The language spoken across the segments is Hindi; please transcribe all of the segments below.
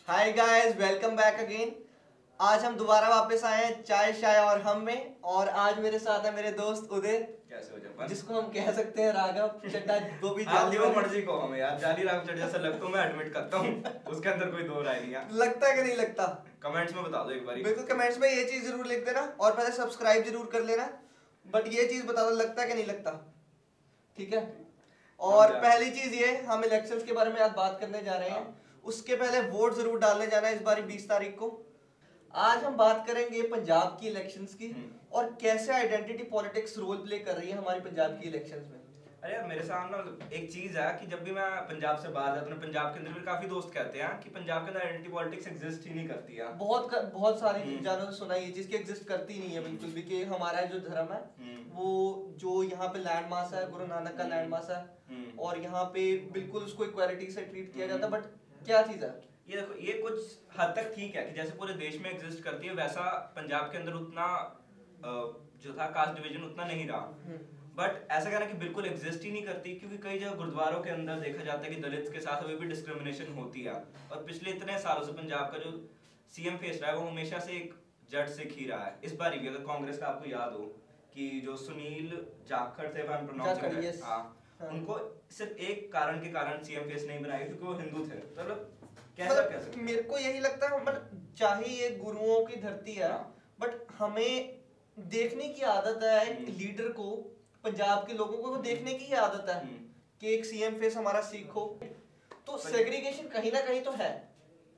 Hi guys, welcome back again. आज हम दोबारा वापस आए हैं चाय शाय और हम में। और आज मेरे साथ है मेरे दोस्त उदय, कैसे हो जब जिसको हम कह सकते हैं राघव चड्डा। वो भी जाली वो मर्जी को हमें यार जाली राघव चड्डा जैसा लगता हूं, मैं एडमिट करता हूं। उसके अंदर कोई दो राय नहीं है। लगता है कि नहीं लगता? कमेंट्स में बता दो एक बार। बिल्कुल कमेंट्स में ये चीज जरूर लिख देना और पहले सब्सक्राइब जरूर कर लेना। बट ये चीज बता दो लगता है कि नहीं लगता, ठीक है? और पहली चीज ये, हम इलेक्शंस के बारे में आज बात करने जा रहे हैं। उसके पहले वोट जरूर डालने जाना है इस बार 20 तारीख को। आज हम बात करेंगे पंजाब की इलेक्शंस की और कैसे आइडेंटिटी पॉलिटिक्स रोल प्ले कर रही है हमारी पंजाब की इलेक्शंस में। अरे यार मेरे सामने एक चीज है कि जब भी मैं पंजाब से बाहर जाता हूँ, पंजाब के अंदर भी काफी दोस्त कहते हैं कि पंजाब के अंदर आइडेंटिटी पॉलिटिक्स एग्जिस्ट ही नहीं करती है। बहुत सारी जानों से सुना ये चीज की एग्जिस्ट करती नहीं है बिल्कुल भी, कि हमारा जो धर्म है वो जो यहाँ पे लैंड मास है, गुरु नानक का लैंड मास है और यहाँ पे बिल्कुल उसको इक्वालिटी से ट्रीट किया जाता है। बट क्या चीज है ये, देखो ये कुछ हद तक ठीक है कि जैसे पूरे देश में एग्जिस्ट करती है, वैसा पंजाब के अंदर उतना जो था कास्ट डिवीजन उतना नहीं रहा। बट ऐसा कहना कि बिल्कुल एग्जिस्ट ही नहीं करती, क्योंकि कई जगह गुरुद्वारों के अंदर देखा जाता है कि दलित के साथ अभी भी डिस्क्रिमिनेशन होती है। और पिछले इतने सालों से पंजाब का जो सीएम फेस रहा है वो हमेशा से एक जट सिख ही रहा है। इस बार भी अगर कांग्रेस का आपको याद हो कि जो सुनील जाखड़ थे, उनको सिर्फ एक कारण के कारण सीएम फेस नहीं बनाया क्योंकि वो हिंदू थे। मतलब कैसे मेरे को यही लगता है, मतलब चाहे ये गुरुओं की धरती है बट हमें देखने की आदत है एक लीडर को, पंजाब के लोगों को देखने की ही आदत है कि एक सीएम फेस हमारा सिख हो। तो सेग्रीगेशन कहीं ना कहीं तो है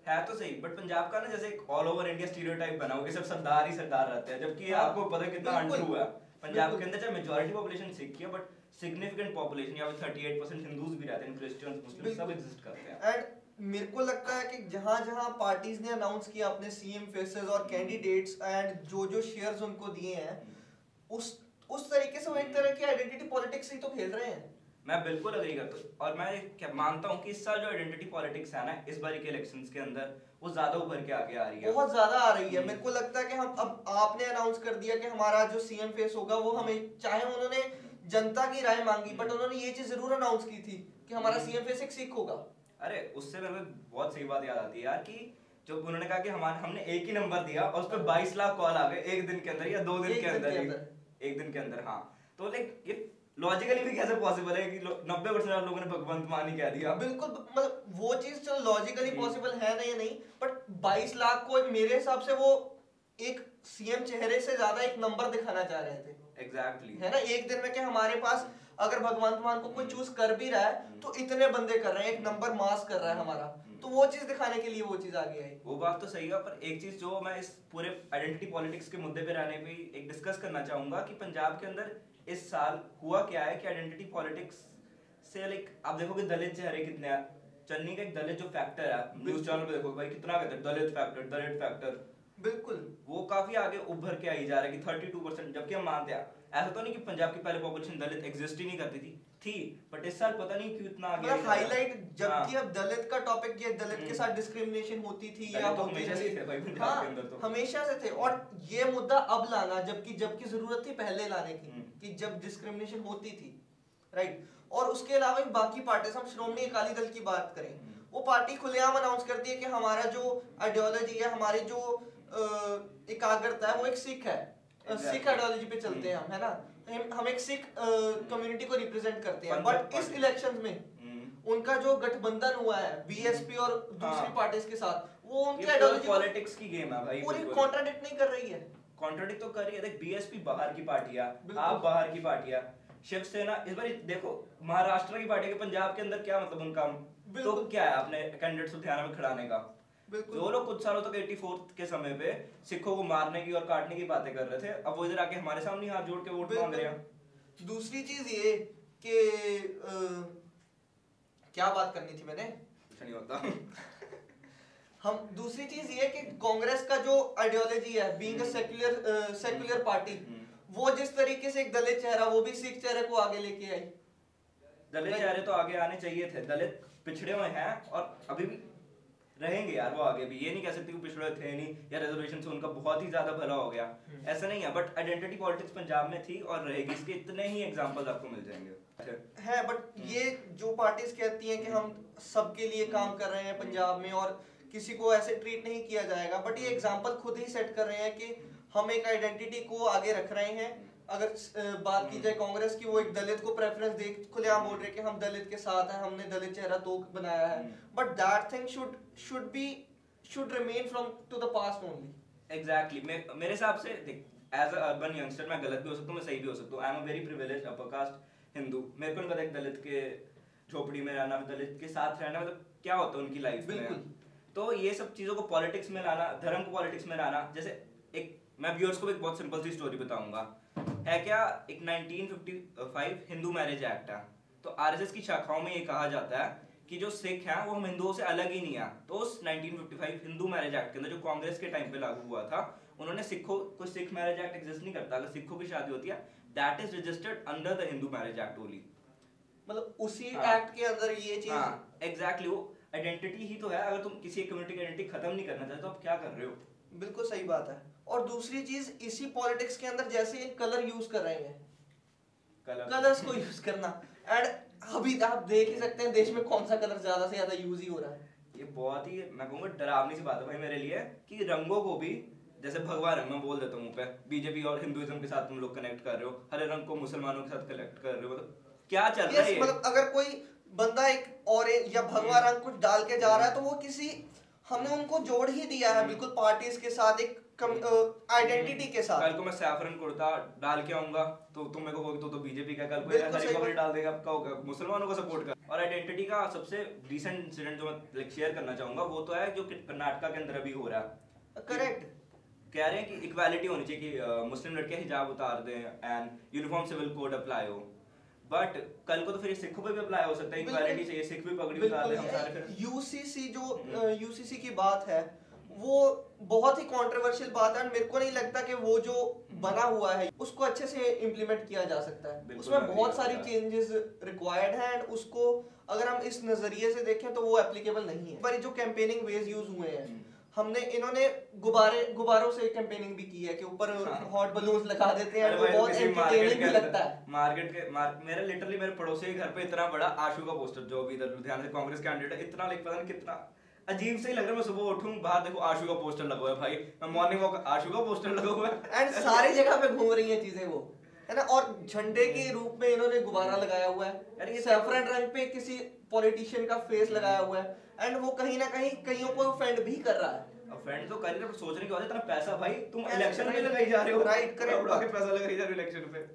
तो सही। बट पंजाब का ना जैसे एक ऑल ओवर इंडिया स्टीरियोटाइप बना हुआ कि सब सरदार ही सरदार रहते हैं, जबकि आपको पता है कितना अनट्रू है। पंजाब के अंदर चाहे मेजॉरिटी पॉपुलेशन सिख की है बट सिग्निफिकेंट पॉपुलेशन यहाँ पे 38% हिंदूज भी रहते हैं, क्रिश्चियंस, मुस्लिम सब एग्जिस्ट करते हैं। एंड मेरे को लगता है कि जहां जहां पार्टीज ने अनाउंस किया अपने सीएम फेसेस और कैंडिडेट्स एंड जो शेयर्स उनको दिए हैं, उस तरीके से वो एक तरह की आइडेंटिटी पॉलिटिक्स ही तो खेल रहे हैं। मैं बिल्कुल अग्री करता हूँ और मैं क्या मानता हूँ कि इस साल जो आइडेंटिटी पॉलिटिक्स है ना इस बार के इलेक्शंस के अंदर, वो ज्यादा उभर के आगे आ रही है, बहुत ज्यादा आ रही है। मेरे को लगता है कि हम अब आपने अनाउंस कर दिया कि हमारा जो सीएम फेस होगा वो हमें, चाहे उन्होंने जनता की राय मांगी बट उन्होंने ये चीज जरूर अनाउंस की थी कि हमारा सीएम फेस एक सिख होगा। अरे उससे मेरे को बहुत सही बात याद आती है यार कि जब उन्होंने कहा कि हमने एक ही नंबर दिया और उस पर 22 लाख कॉल आ गए एक दिन के अंदर या 2 दिन के अंदर, एक दिन के अंदर। हाँ तो लाइक ये लॉजिकली भी कैसे पॉसिबल है कि 90% लोगों ने भगवंत मान ही कह दिया। बिल्कुल, मतलब वो चीज चलो लॉजिकली पॉसिबल है ना या नहीं, बट 22 लाख को मेरे हिसाब से वो एक सीएम चेहरे से ज्यादा एक नंबर दिखाना चाह रहे थे। एग्जैक्टली है ना, एक दिन में कि हमारे पास अगर भगवंत मान को कोई चूज कर भी रहा है तो इतने बंदे कर रहे हैं, एक नंबर मास कर रहा है हमारा, तो वो चीज दिखाने के लिए वो चीज आगे आई। वो बात तो सही है, पर एक चीज जो मैं इस पूरे आइडेंटिटी पॉलिटिक्स के मुद्दे पे रहने पे एक डिस्कस करना चाहूंगा कि पंजाब के अंदर इस साल हुआ क्या है कि आइडेंटिटी पॉलिटिक्स से लाइक आप देखोगे दलित चेहरे कितने हैं। चन्नी का एक दलित जो फैक्टर है, न्यूज चैनल पे देखो भाई कितना कहते हैं दलित फैक्टर, बिल्कुल वो काफी आगे उभर के आई जा रहा है कि 32%, जबकि हम मानते हैं ऐसा तो नहीं कि पंजाब की पहले पॉपुलेशन दलित एग्जिस्ट ही नहीं करती थी बट इस साल पता नहीं क्यों इतना आगे हाईलाइट, जबकि अब दलित का टॉपिक ये दलित के साथ डिस्क्रिमिनेशन होती थी या तो हमेशा से थे भाई पंजाब के अंदर, तो हमेशा से थे। और ये मुद्दा अब लाना जबकि जरूरत थी पहले लाने की कि जब डिस्क्रिमिनेशन होती थी, राइट। और उसके अलावा बाकी पार्टीज, हम श्रोमणी अकाली दल की बात करें, वो पार्टी खुलेआम अनाउंस करती है कि हमारा जो आइडियोलॉजी है, हमारी जो एकाग्रता है वो एक सिख है, सिख आइडियोलॉजी पे चलते हैं हम, है ना, हम एक सिख कम्युनिटी को रिप्रेजेंट करते हैं। बट इस इलेक्शन में उनका जो गठबंधन हुआ है बीएसपी और दूसरी पार्टीज के साथ, वो उनकी आइडियोलॉजी पॉलिटिक्स की गेम है भाई, पूरी कॉन्ट्राडिक्ट नहीं कर रही है। कॉन्ट्राडिक्ट तो कर रही है। देख बीएसपी बाहर की पार्टी है, आप बाहर की पार्टी है, शिवसेना इस बार देखो महाराष्ट्र की पार्टी के पंजाब के अंदर क्या मतलब उनका तो क्या है अपने कैंडिडेट्स को ध्यान में खड़ाने का। जो लोग कुछ सालों तक 84 के समय पे सिखों को मारने की और काटने की बातें कर रहे थे, अब वो इधर आके हमारे सामने हाथ जोड़ के वोट मांग रहे हैं। दूसरी चीज ये कि क्या बात करनी थी मैंने, कुछ नहीं होता। हम दूसरी चीज ये कि कांग्रेस का जो आइडियोलॉजी है बीइंग अ सेक्युलर पार्टी, वो जिस तरीके से एक दलित चेहरा, वो भी सिख चेहरे को आगे लेके आई। दलित चेहरे तो आगे आने चाहिए थे, दलित पिछड़े हुए हैं और अभी भी रहेंगे यार वो आगे भी, ये नहीं कह सकते कि पिछड़े थे नहीं या रिजर्वेशन से उनका बहुत ही ज्यादा भला हो गया, ऐसा नहीं है। बट आइडेंटिटी पॉलिटिक्स पंजाब में थी और रहेगी, इसके इतने ही एग्जांपल्स आपको मिल जाएंगे है। बट ये जो पार्टीज कहती हैं कि हम सबके लिए काम कर रहे हैं पंजाब में और किसी को ऐसे ट्रीट नहीं किया जाएगा, बट ये एग्जाम्पल खुद ही सेट कर रहे हैं कि हम एक आइडेंटिटी को आगे रख रहे हैं। अगर बात की जाए कांग्रेस की, वो एक दलित को प्रेफरेंस दे खुलेआम बोल रहे हैं कि हम दलित के साथ हैं, हमने दलित चेहरा तो बनाया है, but that thing should remain from to the past only. Exactly. मेरे हिसाब से देख, एज अ अर्बन यंगस्टर मैं गलत भी हो सकता हूँ, मैं सही भी हो सकता हूँ। I am a very privileged upper caste Hindu. मेरे को नहीं पता एक दलित के झोपड़ी में रहना, दलित के साथ रहना मतलब क्या होता है उनकी लाइफ में। तो ये सब चीजों को पॉलिटिक्स में लाना, धर्म को पॉलिटिक्स में लाना, जैसे एक मैं व्यूअर्स को एक बहुत सिंपल सी स्टोरी बताऊंगा। है क्या, एक 1955 हिंदू मैरिज एक्ट है। तो आरएसएस की शाखाओं में ये कहा जाता है कि जो सिख हैं वो हम हिंदुओं से अलग ही नहीं है। तो उस 1955 हिंदू मैरिज एक्ट के अंदर जो कांग्रेस के टाइम पे लागू हुआ था, उन्होंने सिखों, कोई सिख मैरिज एक्ट एग्जिस्ट नहीं करता, अगर सिखों की शादी होती है that is registered under the Hindu marriage act only. मतलब उसी एक्ट के अंदर ये चीज एग्जैक्टली वो आइडेंटिटी ही तो है। अगर तुम किसी एक कम्युनिटी की आइडेंटिटी खत्म नहीं करना चाहते तो आप क्या कर रहे हो? बिल्कुल सही बात है। और दूसरी चीज इसी पॉलिटिक्स के अंदर जैसे कलर यूज कर रहे हैं, कलर्स को यूज करना, एंड अभी आप देख ही सकते हैं देश में कौन सा कलर ज्यादा से ज्यादा यूज ही हो रहा है। ये बहुत ही मैं कहूँगा डरावनी सी बात है भाई मेरे लिए कि रंगों को भी, जैसे भगवा रंग मैं बोल देता हूँ मुंह पे, बीजेपी और हिंदुइज्म के साथ तुम लोग कनेक्ट कर रहे हो, हरे रंग को मुसलमानों के साथ कनेक्ट कर रहे हो, मतलब क्या चल रहा है? मतलब अगर कोई बंदा एक ऑरेंज या भगवा रंग कुछ डाल के जा रहा है तो वो किसी, हमने उनको जोड़ ही दिया है बिल्कुल पार्टीज के साथ, एक आइडेंटिटी के साथ। कल को मैं सैफरन कुर्ता डाल के आऊंगा तो तुम मेरे को कहोगे तो बीजेपी का, कल को हरी कपड़े डाल देगा आपका होगा मुसलमानों का सपोर्ट कर। और आइडेंटिटी का सबसे रीसेंट इंसिडेंट जो मैं शेयर करना चाहूंगा वो तो है जो कर्नाटका के अंदर अभी हो रहा है। करेक्ट, कह रहे हैं कि इक्वालिटी होनी चाहिए कि मुस्लिम लड़के हिजाब उतार दें and uniform civil code apply हो, बट कल को तो फिर सिखों पे भी अप्लाई हो सकता है। इक्वालिटी चाहिए, सिख भी पगड़ी उतार दे हम सारे। फिर यूसीसी जो यूसीसी की बात है वो बहुत ही कंट्रोवर्शियल बात है, मेरे को नहीं लगता कि वो जो बना हुआ है उसको अच्छे से इम्प्लीमेंट किया जा सकता है। उसमें बहुत सारी चेंजेस रिक्वायर्ड हैं एंड उसको अगर हम इस नजरिए से देखें तो वो एप्लीकेबल नहीं है। पर जो कैंपेनिंग वेज यूज हुए हैं, इन्होंने गुब्बारों से कैंपेनिंग भी की है कि ऊपर हॉट बलून्स लगा देते हैं, वो बहुत एंटरटेनिंग भी लगता है। मेरे पड़ोसी के घर पे इतना बड़ा आशू का पोस्टर, जो अभी इधर लुधियाना से कांग्रेस कैंडिडेट है, इतना पता नहीं कितना अजीब से ही लग रहा है। मैं सुबह उठूं बाहर देखो आशू का पोस्टर लगा हुआ है भाई, मैं मॉर्निंग वॉक आशू का पोस्टर लगा हुआ है एंड सारी जगह पे घूम रही है चीजें वो, है ना। और झंडे के रूप में इन्होंने गुब्बारा लगाया हुआ है, सैफरन रंग पे किसी पॉलिटिशियन का फेस लगाया हुआ है, एंड वो कहीं ना कहीं कईयों को ऑफेंड भी कर रहा है। ऑफेंड तो कर रहे, सोचने की बात है, इतना पैसा भाई तुम इलेक्शन में लगाई जा रहे हो, राइट, करेक्ट, उड़ा के पैसा लगाई जा रहे हो इलेक्शन पे।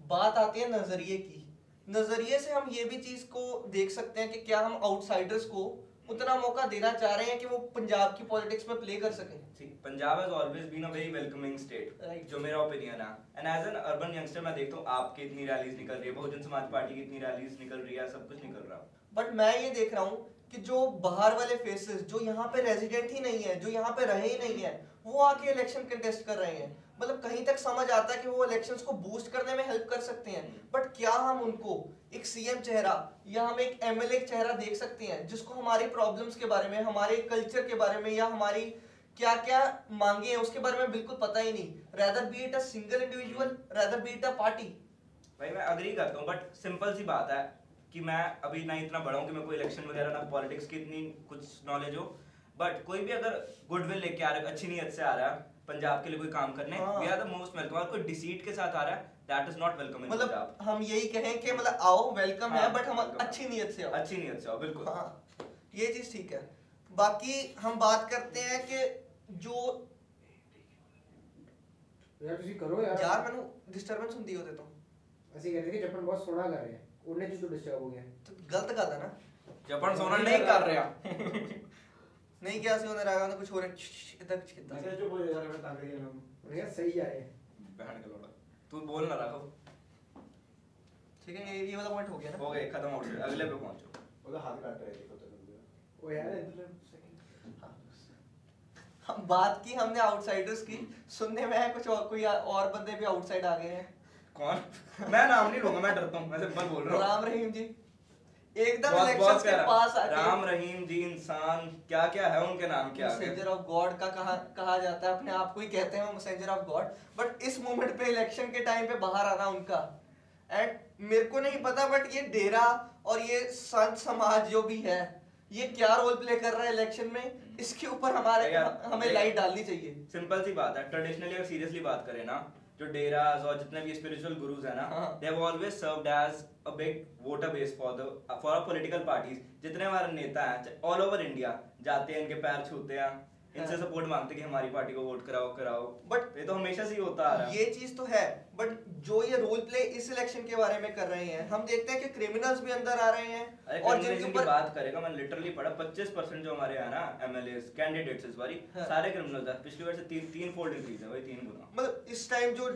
बात आती है नजरिए की। नजरिए से हम ये भी चीज को देख सकते हैं कि क्या हम आउटसाइडर्स को उतना मौका देना चाह रहे हैं कि वो पंजाब की पॉलिटिक्स में प्ले कर सकें। Punjab has always been a very welcoming state, जो मेरा ओपिनियन है। And as an urban youngster मैं देखता हूँ आपकी इतनी रैलीज निकल रही है, बहुजन समाज पार्टी की इतनी रैलीज निकल रही है, सब कुछ निकल रहा है, बट मैं ये देख रहा हूँ कि जो बाहर वाले फेसेस जो यहाँ पे रेजिडेंट ही नहीं है, जो यहाँ पे रहे ही नहीं है, वो आके इलेक्शन कंटेस्ट कर रहे हैं। मतलब कहीं तक समझ आता है कि वो इलेक्शंस को बूस्ट करने में हेल्प कर सकते हैं, बट क्या हम उनको एक सीएम चेहरा या हम एक एमएलए चेहरा देख सकते हैं जिसको हमारी प्रॉब्लम्स के बारे में, हमारे कल्चर के बारे में या हमारी क्या क्या मांगे हैं उसके बारे में बिल्कुल पता ही नहीं। rather be it a single individual, rather be it a party। भाई मैं अग्री करता हूँ, बट सिंपल सी बात है कि मैं अभी ना इतना बड़ा हूँ कि मैं कोई इलेक्शन वगैरह ना पॉलिटिक्स की इतनी कुछ नॉलेज हो, बट कोई भी अगर गुडविल लेके आ रहा है, अच्छी नीयत से आ रहा है पंजाब के लिए कोई काम करने, we are the most welcome. और कोई डिसीट के साथ आ रहा है, that is not welcome in Punjab. मतलब हम यही कहें कि मतलब आओ, वेलकम है, बट हम अच्छी नीयत से आओ, अच्छी नीयत से आओ, बिल्कुल। हाँ, ये चीज ठीक है। बाकी हम बात करते हैं कि जो यार ਤੁਸੀਂ ਕਰੋ यार ਮੈਨੂੰ डिस्टरबेंस ਹੁੰਦੀ ਉਹਦੇ ਤੋਂ। ਅਸੀਂ ਕਹਿੰਦੇ ਕਿ ਜਪਨ ਬਹੁਤ ਸੋਹਣਾ ਕਰ ਰਿਹਾ, ਉਹਨੇ ਚ ਤੋਂ ਡਿਸਟਰਬ ਹੋ ਗਿਆ। तो गलत ਗੱਲ है ना, जपन सोना नहीं कर रहा नहीं क्या सी होने रहा है, कुछ हो रहा है इधर कुछ कितना मैं जो बोल रहा है मैं ताकत ये ना मैं सही जा रहे हैं बहन का लोड़ा, तू बोल ना रखो। ठीक है, ये वाला पॉइंट हो गया ना, हो गए खत्म हो गया, अगले पे पहुंचो। ਉਹਦਾ ਹੱਥ ਕੱਟ ਰਿਹਾ ਦੇਖੋ तो वो यार इधर हम बात की हमने आउटसाइडर्स की, सुनने में है कुछ और कोई और बंदे भी आउटसाइड आ गए हैं। कौन? मैं नाम नहीं लूंगा, मैं डरता हूँ, मैं सिंपल बोल रहा हूँ। राम रहीम जी एकदम इलेक्शंस के पास आके, राम रहीम जी इंसान क्या क्या है, उनके नाम क्या है? मैसेंजर ऑफ गॉड का कहा जाता है, अपने आप को ही कहते हैं मैसेंजर ऑफ गॉड, बट इस मोमेंट पे इलेक्शन के टाइम पे बाहर आना उनका, एंड मेरे को नहीं पता बट ये डेरा और ये संत समाज जो भी है ये क्या रोल प्ले कर रहा है इलेक्शन में, इसके ऊपर हमें लाइट डालनी चाहिए। सिंपल सी बात है, ट्रेडिशनली अगर सीरियसली बात करें ना, जो डेरास और जितने भी स्पिरिचुअल गुरुज है ना, they have always served as a big voter base for political parties. जितने हमारे नेता हैं ऑल ओवर इंडिया जाते हैं, इनके पैर छूते हैं, इनसे सपोर्ट मांगते कि हमारी पार्टी को वोट कराओ। बट ये तो हमेशा से ही होता आ रहा है। ये चीज तो है, बट जो ये रोल प्ले इस इलेक्शन के बारे में कर रहे हैं, हम देखते हैं कि क्रिमिनल्स भी अंदर आ रहे हैं। और जिनके ऊपर बात करेगा, मैं लिटरली पढ़ा 25% जो हमारे है ना एमएलएस कैंडिडेट्स इस बारी सारे क्रिमिनल्स हैं। पिछली बार से तीन फोल्ड इंक्रीज है, वही 3 गुना। मतलब इस टाइम जो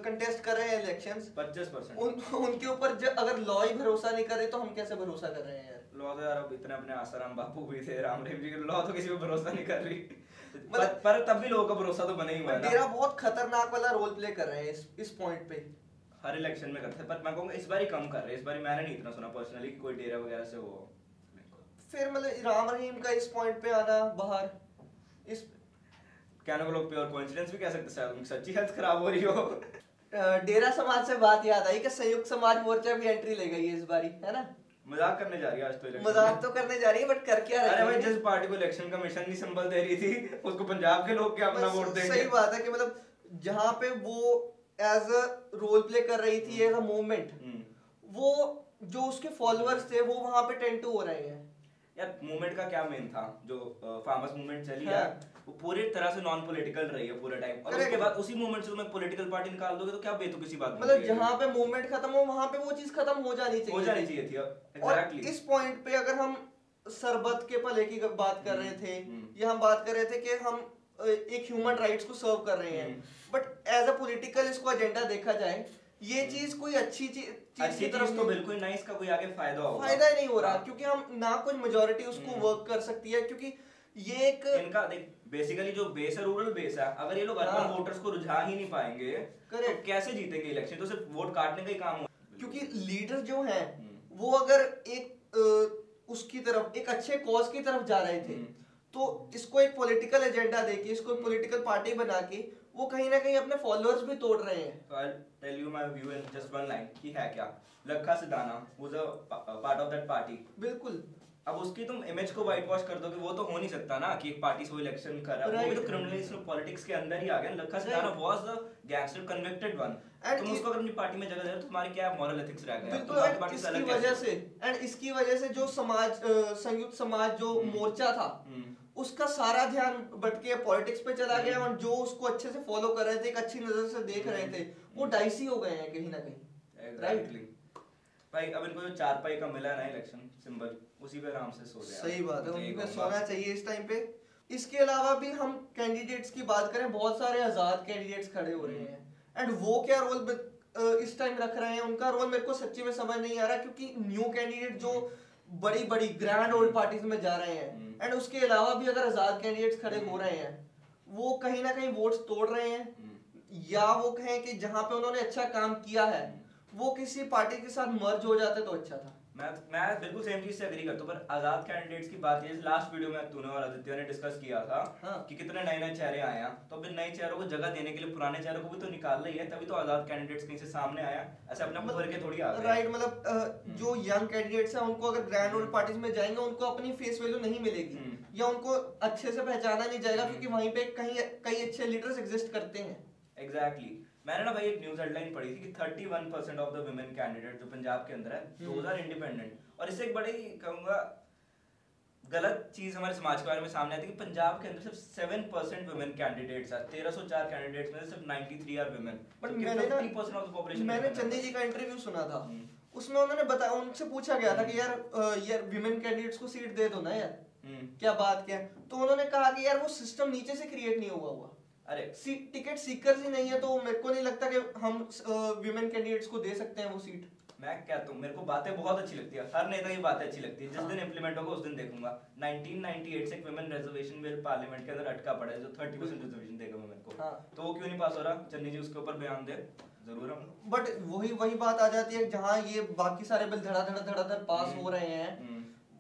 कंटेस्ट कर रहे हैं इलेक्शंस 25% उनके ऊपर अगर लॉ ही भरोसा नहीं करे तो हम कैसे भरोसा कर रहे हैं यार। लॉ तो यार अब इतने अपने आसाराम बापू भी थे, रामदेव जी, लॉ तो किसी पे भरोसा नहीं कर रही। पर तब भी लोगों का भरोसा तो बना ही हुआ है ना। डेरा बहुत खतरनाक वाला रोल प्ले कर रहे हैं इस पॉइंट पे। हर इलेक्शन में करते हैं, पर मैं कहूंगा इस बार ही कम कर रहे हैं। इस बार मैंने नहीं इतना सुना पर्सनली कि कोई डेरा वगैरह से हो। फिर मतलब राम रहीम का इस पॉइंट पे आना बाहर, इस कहने को लोग प्योर कोइंसिडेंस भी कह सकते हैं, शायद उनकी सच्ची हेल्थ खराब हो रही हो। डेरा समाज से बात याद आई कि संयुक्त समाज मोर्चा भी एंट्री ले गई है इस बारी, है ना। मजाक करने जा रही है आज तो इलेक्शन। मजाक तो करने जा रही है, बट कर क्या रही है? अरे भाई, जिस पार्टी को इलेक्शन कमीशन नहीं संबल दे रही थी, उसको पंजाब के लोग क्या अपना वोट देंगे? सही बात है कि मतलब जहाँ पे वो एज अ रोल प्ले कर रही थी, एज अ मूवमेंट, वो जो उसके फॉलोअर्स थे वो वहाँ पे टेंट हो रहे हैं। यार मूवमेंट का क्या मेन था, जो फार्मर्स मूवमेंट चली है वो पूरी तरह से नॉन पॉलिटिकल रही है पूरे टाइम, और उसके बाद उसी मूवमेंट से तुम एक पॉलिटिकल पार्टी निकाल दोगे तो क्या बेतुकी सी बात। मतलब जहाँ पे मूवमेंट खत्म हो वहाँ पे वो चीज खत्म हो जानी चाहिए थी। एग्जैक्टली। इस पॉइंट पे अगर हम सरबत के भले की बात कर रहे थे, या हम बात कर रहे थे कि हम एक ह्यूमन राइट्स को सर्व कर रहे हैं, बट एज अ पॉलिटिकल इसको एजेंडा देखा जाए, ये चीज कोई अच्छी चीज की तरफ तो बिल्कुल नहीं, इसका कोई आगे फायदा होगा, फायदा ही नहीं हो रहा, क्योंकि हम ना कोई मेजॉरिटी उसको वर्क कर सकती है, क्योंकि ये एक इनका देख बेसिकली जो बेस है रूरल बेस है। अगर ये लोग अर्बन वोटर्स को रुझा ही नहीं पाएंगे तो कैसे जीतेंगे इलेक्शन? तो सिर्फ वोट काटने का ही काम हो। क्योंकि लीडर जो हैं वो अगर एक उसकी तरफ, एक अच्छे कॉज की तरफ जा रहे थे, तो इसको एक पॉलिटिकल एजेंडा देके, इसको एक पॉलिटिकल पार्टी बना के वो कहीं ना कहीं अपने फॉलोअर्स भी तोड़ रहे हैं। So I'll tell you my view in just one line कि है क्या। Lakha Sidhana was a part of that party। बिल्कुल। अब उसकी तुम इमेज को व्हाइट वॉश कर दोगे, वो तो हो नहीं सकता ना कि एक पार्टी से इलेक्शन कर रहा है। वो भी तो क्रिमिनलिज्म पॉलिटिक्स के अंदर ही आ गया। Lakha Sidhana was the gangster convicted one। तुम उसको अगर अपनी पार्टी में जगह दे तो तुम्हारी क्या मॉरल एथिक्स रह गया? बिल्कुल। इसकी वजह से इसकी वजह से जो समाज संयुक्त समाज जो मोर्चा था उसका सारा ध्यान भटके पॉलिटिक्स पे चला गया, और जो उसको अच्छे से फॉलो कर रहे थे, एक अच्छी नजर से देख रहे थे, वो डाइसी हो गए हैं कहीं ना कहीं। राइटली भाई, अब इनको जो 4 पाई का मिला है ना इलेक्शन सिंबल, उसी पे आराम से सो जाए। सही बात है, उनको सोना चाहिए इस टाइम पे। इसके अलावा भी हम कैंडिडेट्स की बात करें, बहुत सारे आजाद कैंडिडेट्स खड़े हो रहे हैं, एंड वो क्या रोल इस टाइम रख रहे हैं, उनका रोल मेरे को सच्ची में समझ नहीं आ रहा, क्योंकि न्यू कैंडिडेट जो बड़ी बड़ी ग्रैंड ओल्ड पार्टीज में जा रहे हैं, एंड उसके अलावा भी अगर आजाद कैंडिडेट्स खड़े हो रहे हैं, वो कहीं ना कहीं वोट्स तोड़ रहे हैं, या वो कहें कि जहां पे उन्होंने अच्छा काम किया है वो किसी पार्टी के साथ मर्ज हो जाते तो अच्छा था। मैं बिल्कुल सेम चीज से एग्री करता हूं, पर आजाद कैंडिडेट्स की बात है, लास्ट वीडियो में तूने और आदित्य ने डिस्कस किया था कि कितने नए चेहरे आए हैं, तो अब नए चेहरों को जगह देने के लिए पुराने चेहरों को भी तो निकाल रही है, तभी तो आजाद कैंडिडेट्स कहीं से सामने आया, ऐसे अपने भर के थोड़ी आ गए। राइट, मतलब जो यंग कैंडिडेट्स हैं उनको अगर ग्रैंड ओल्ड पार्टीज में जाएंगे उनको अपनी फेस वैल्यू नहीं मिलेगी, या उनको अच्छे से पहचाना नहीं जाएगा, क्योंकि वहीं पे कई अच्छे लीडर्स एग्जिस्ट करते हैं। एग्जैक्टली। मैंने ना भाई एक न्यूज हेडलाइन पढ़ी थी कि 31% ऑफ द वुमेन कैंडिडेट जो पंजाब के अंदर है, दोज आर इंडिपेंडेंट। और इससे एक बड़ी कहूंगा गलत चीज हमारे समाज के बारे में सामने आती है कि पंजाब के अंदर सिर्फ 7% वुमेन कैंडिडेट्स हैं। 1304 कैंडिडेट्स में से सिर्फ 93 आर वुमेन। बट मैंने चंदी जी का इंटरव्यू सुना था, उसमें उन्होंने बताया, उनसे पूछा गया था कि यार विमेन कैंडिडेट्स को सीट दे दो ना यार, क्या बात क्या है, तो उन्होंने कहा कि यार वो सिस्टम नीचे से क्रिएट नहीं हुआ। अरे टिकट सीकर्स ही नहीं है, तो मेरे को नहीं लगता कि हम विमेन कैंडिडेट्स को दे सकते हैं वो सीट। मैं क्या तुम, मेरे को बातें बहुत अच्छी लगती है, हर नेता की बातें अच्छी लगती है, जिस दिन इम्प्लीमेंट होगा उस दिन देखूंगा। 1998 से एक वुमेन रिजर्वेशन बिल पार्लियामेंट के अंदर अटका पड़ा है, जो 30% रिजर्वेशन देगा वुमेन को, तो वो क्यों नहीं पास हो रहा? चन्नी जी उसके ऊपर बयान दे, जरूर हम। बट वही बात आ जाती है, जहाँ ये बाकी सारे बिल धड़ाधड़ पास हो रहे हैं,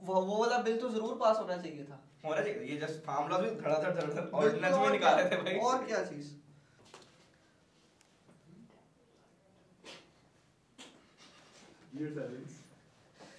वो वाला बिल तो जरूर पास होना चाहिए था। होना चाहिए, ये जस्ट फार्म लॉ भी धड़ाधड़ ऑर्डिनेंस में निकाले थे भाई, और क्या चीज।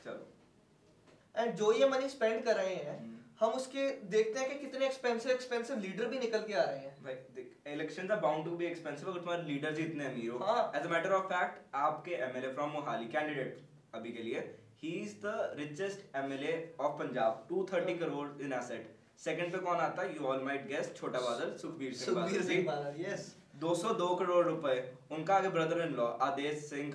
चलो, एंड जो ये मनी स्पेंड कर रहे हैं हम उसके देखते हैं कि कितने एक्सपेंसिव लीडर भी निकल के आ रहे हैं। भाई elections are bound to be expensive अगर तुम्हारे लीडर्स ही इतने अमीर हो। हाँ। As a matter of fact आपके एमएलए फ्रॉम मोहाली कैंडिडेट अभी के लिए ही is the richest MLA of Punjab 230 crore in asset. Second पे कौन आता है? यू ऑल माइट गेस, छोटा बादल, सुखबीर सिंह बादल। यस 202 करोड़ रुपए। उनका आगे ब्रदर इन लॉ आदेश सिंह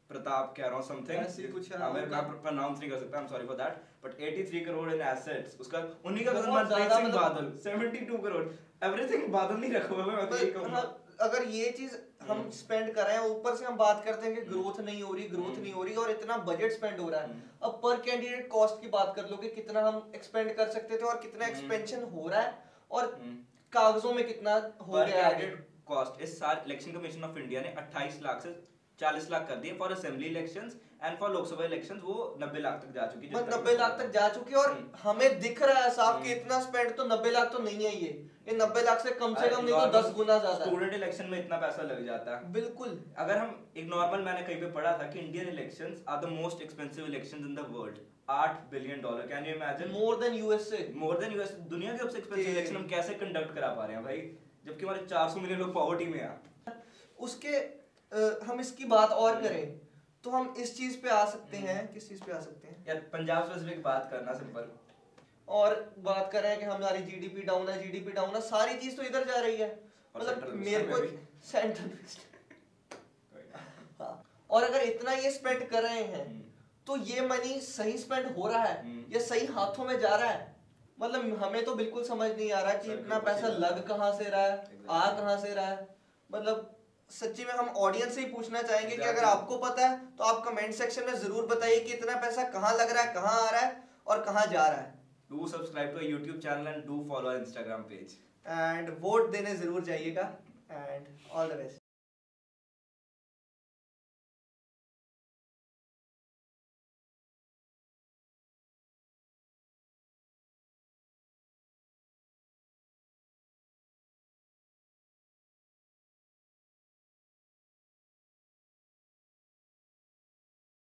प्रताप कह रहा हूं समथिंग कुछ मैं प्रोनाउंस नहीं कर सकता, I am sorry for that, but 83 crore in assets. उसका उन्हीं का कजन बहुत मनप्रीत ज्यादा सिंह बादल 72 करोड़। एवरीथिंग बादल नहीं रखा हुआ मैं तो ये कहूंगा। अगर ये चीज हम स्पेंड कर रहे हैं, ऊपर से हम बात करते हैं कि ग्रोथ नहीं हो रही और इतना बजट स्पेंड हो रहा है, अब पर कैंडिडेट कॉस्ट की बात कर लो कि कितना हम एक्सपेंड कर सकते थे और कितना एक्सपेंशन हो रहा है और कागजों में कितना हो गया है कॉस्ट। इस साल इलेक्शन कमीशन ऑफ इंडिया ने 28 लाख से 40 लाख कर दिए for assembly elections and for Lok Sabha elections वो 90 लाख तक जा चुकी है। 90 लाख तक जा चुकी है और हमें दिख रहा है साफ कि इतना स्पेंड तो 90 लाख तो नहीं है। ये 90 लाख से कम नहीं तो 10 गुना ज्यादा। स्टूडेंट इलेक्शन में इतना पैसा लग जाता है। बिल्कुल। अगर हम एक नॉर्मल, मैंने कहीं पे पढ़ा था कि Indian elections are the most expensive elections in the world. $8 billion. Can you imagine? More than USA. दुनिया के सबसे एक्सपेंसिव इलेक्शन हम कैसे कंडक्ट करा पा रहे हैं भाई, जबकि हमारे 400 मिलियन लोग पॉवर्टी में हैं। उसके हम इसकी बात और करें तो हम इस चीज पे आ सकते हैं। किस चीज पे आ सकते हैं यार? पंजाब स्पेसिफिक बात करना सिंपल, और बात कर रहे हैं कि हमारी जीडीपी डाउन है, सारी चीज तो इधर जा रही है। मतलब मेरे को सेंट्रल हाँ। और अगर इतना ये स्पेंड कर रहे हैं तो ये मनी सही स्पेंड हो रहा है या सही हाथों में जा रहा है? मतलब हमें तो बिल्कुल समझ नहीं आ रहा कि इतना पैसा लग कहाँ से रहा है, आ कहाँ से रहा है। मतलब सच्ची में हम ऑडियंस से ही पूछना चाहेंगे कि अगर आपको पता है तो आप कमेंट सेक्शन में जरूर बताइए कि इतना पैसा कहाँ लग रहा है, कहाँ आ रहा है और कहाँ जा रहा है। Do subscribe to YouTube channel and do follow Instagram page and vote देने जरूर जाइएगा एंड ऑल द बेस्ट।